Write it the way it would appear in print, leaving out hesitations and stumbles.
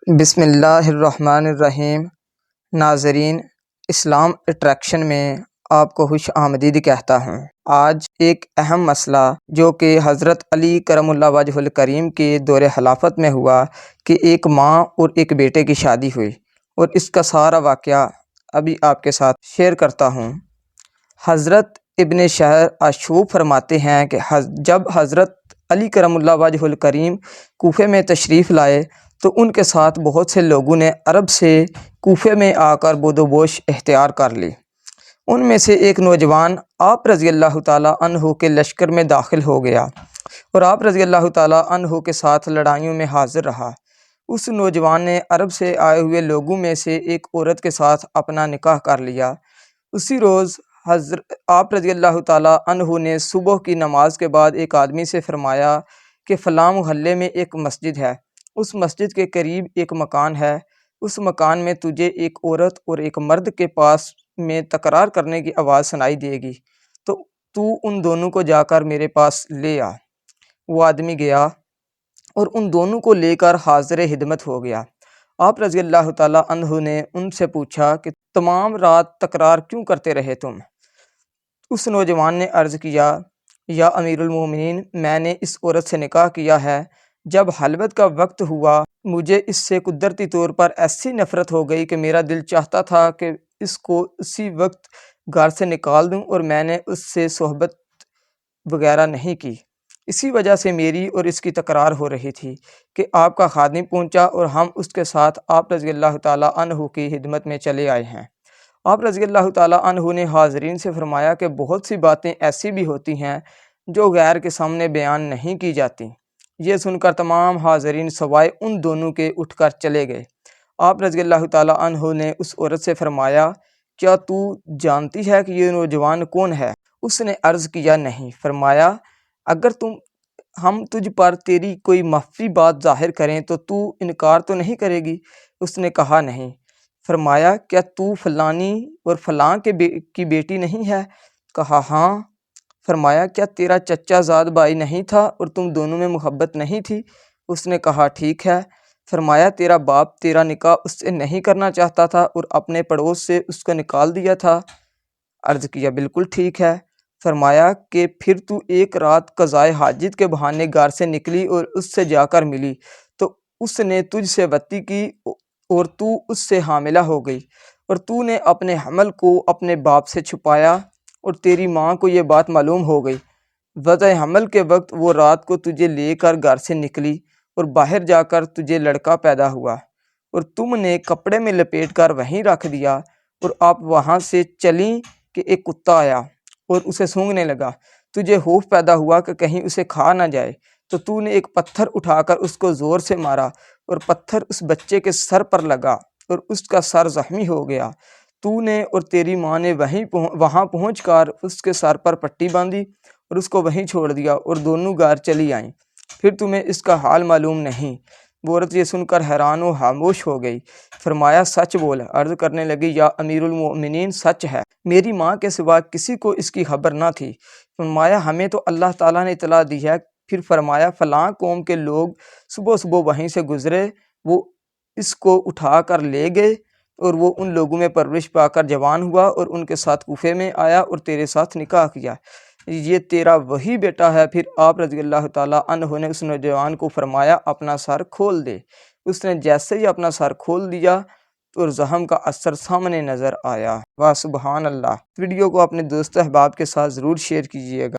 بسم اللہ الرحمن الرحیم۔ ناظرین، اسلام اٹریکشن میں آپ کو خوش آمدید کہتا ہوں۔ آج ایک اہم مسئلہ جو کہ حضرت علی کرم اللہ وجہ الکریم کے دور خلافت میں ہوا کہ ایک ماں اور ایک بیٹے کی شادی ہوئی، اور اس کا سارا واقعہ ابھی آپ کے ساتھ شیئر کرتا ہوں۔ حضرت ابن شہر اشوب فرماتے ہیں کہ جب حضرت علی کرم اللہ وجہ الکریم کوفے میں تشریف لائے تو ان کے ساتھ بہت سے لوگوں نے عرب سے کوفے میں آ کر بود و بوش اختیار کر لی۔ ان میں سے ایک نوجوان آپ رضی اللہ تعالیٰ عنہ کے لشکر میں داخل ہو گیا اور آپ رضی اللہ تعالیٰ عنہ کے ساتھ لڑائیوں میں حاضر رہا۔ اس نوجوان نے عرب سے آئے ہوئے لوگوں میں سے ایک عورت کے ساتھ اپنا نکاح کر لیا۔ اسی روز آپ رضی اللہ تعالیٰ عنہ نے صبح کی نماز کے بعد ایک آدمی سے فرمایا کہ فلاں محلے میں ایک مسجد ہے، اس مسجد کے قریب ایک مکان ہے، اس مکان میں تجھے ایک عورت اور ایک مرد کے پاس میں تکرار کرنے کی آواز سنائی دے گی، تو ان دونوں کو جا کر میرے پاس لے آ۔ وہ آدمی گیا اور ان دونوں کو لے کر حاضر خدمت ہو گیا۔ آپ رضی اللہ تعالیٰ عنہ نے ان سے پوچھا کہ تمام رات تکرار کیوں کرتے رہے تم؟ اس نوجوان نے عرض کیا، یا امیر المومنین، میں نے اس عورت سے نکاح کیا ہے، جب خلوت کا وقت ہوا مجھے اس سے قدرتی طور پر ایسی نفرت ہو گئی کہ میرا دل چاہتا تھا کہ اس کو اسی وقت گھر سے نکال دوں، اور میں نے اس سے صحبت وغیرہ نہیں کی۔ اسی وجہ سے میری اور اس کی تکرار ہو رہی تھی کہ آپ کا خادم پہنچا اور ہم اس کے ساتھ آپ رضی اللہ تعالیٰ عنہ کی خدمت میں چلے آئے ہیں۔ آپ رضی اللہ تعالیٰ عنہ نے حاضرین سے فرمایا کہ بہت سی باتیں ایسی بھی ہوتی ہیں جو غیر کے سامنے بیان نہیں کی جاتی۔ یہ سن کر تمام حاضرین سوائے ان دونوں کے اٹھ کر چلے گئے۔ آپ رضی اللہ تعالیٰ عنہ نے اس عورت سے فرمایا، کیا تو جانتی ہے کہ یہ نوجوان کون ہے؟ اس نے عرض کیا، نہیں۔ فرمایا، اگر ہم تجھ پر تیری کوئی مخفی بات ظاہر کریں تو انکار تو نہیں کرے گی؟ اس نے کہا، نہیں۔ فرمایا، کیا تو فلانی اور فلاں کی بیٹی نہیں ہے؟ کہا، ہاں۔ فرمایا، کیا تیرا چچا زاد بھائی نہیں تھا اور تم دونوں میں محبت نہیں تھی؟ اس نے کہا، ٹھیک ہے۔ فرمایا، تیرا باپ تیرا نکاح اس سے نہیں کرنا چاہتا تھا اور اپنے پڑوس سے اس کو نکال دیا تھا؟ عرض کیا، بالکل ٹھیک ہے۔ فرمایا کہ پھر تو ایک رات قضائے حاجت کے بہانے گھر سے نکلی اور اس سے جا کر ملی تو اس نے تجھ سے بدی کی اور تو اس سے حاملہ ہو گئی، اور تو نے اپنے حمل کو اپنے باپ سے چھپایا اور تیری ماں کو یہ بات معلوم ہو گئی۔ وضع حمل کے وقت وہ رات کو تجھے لے کر گھر سے نکلی اور باہر جا کر تجھے لڑکا پیدا ہوا، اور تم نے کپڑے میں لپیٹ کر وہیں رکھ دیا، اور آپ وہاں سے چلیں کہ ایک کتا آیا اور اسے سونگھنے لگا۔ تجھے خوف پیدا ہوا کہ کہیں اسے کھا نہ جائے، تو تو نے ایک پتھر اٹھا کر اس کو زور سے مارا اور پتھر اس بچے کے سر پر لگا اور اس کا سر زخمی ہو گیا۔ تو نے اور تیری ماں نے وہاں پہنچ کر اس کے سر پر پٹی باندھی اور اس کو وہیں چھوڑ دیا، اور دونوں گھر چلی آئیں۔ پھر تمہیں اس کا حال معلوم نہیں۔ وہ عورت یہ سن کر حیران و خاموش ہو گئی۔ فرمایا، سچ بول۔ عرض کرنے لگی، یا امیر المومنین، سچ ہے، میری ماں کے سوا کسی کو اس کی خبر نہ تھی۔ فرمایا، ہمیں تو اللہ تعالیٰ نے اطلاع دی ہے۔ پھر فرمایا، فلاں قوم کے لوگ صبح صبح وہیں سے گزرے، وہ اس کو اٹھا کر لے گئے، اور وہ ان لوگوں میں پرورش پا کر جوان ہوا اور ان کے ساتھ کوفے میں آیا اور تیرے ساتھ نکاح کیا، یہ تیرا وہی بیٹا ہے۔ پھر آپ رضی اللہ تعالیٰ عنہ نے اس نوجوان کو فرمایا، اپنا سر کھول دے۔ اس نے جیسے ہی اپنا سر کھول دیا اور زخم کا اثر سامنے نظر آیا۔ واہ سبحان اللہ۔ ویڈیو کو اپنے دوست احباب کے ساتھ ضرور شیئر کیجیے گا۔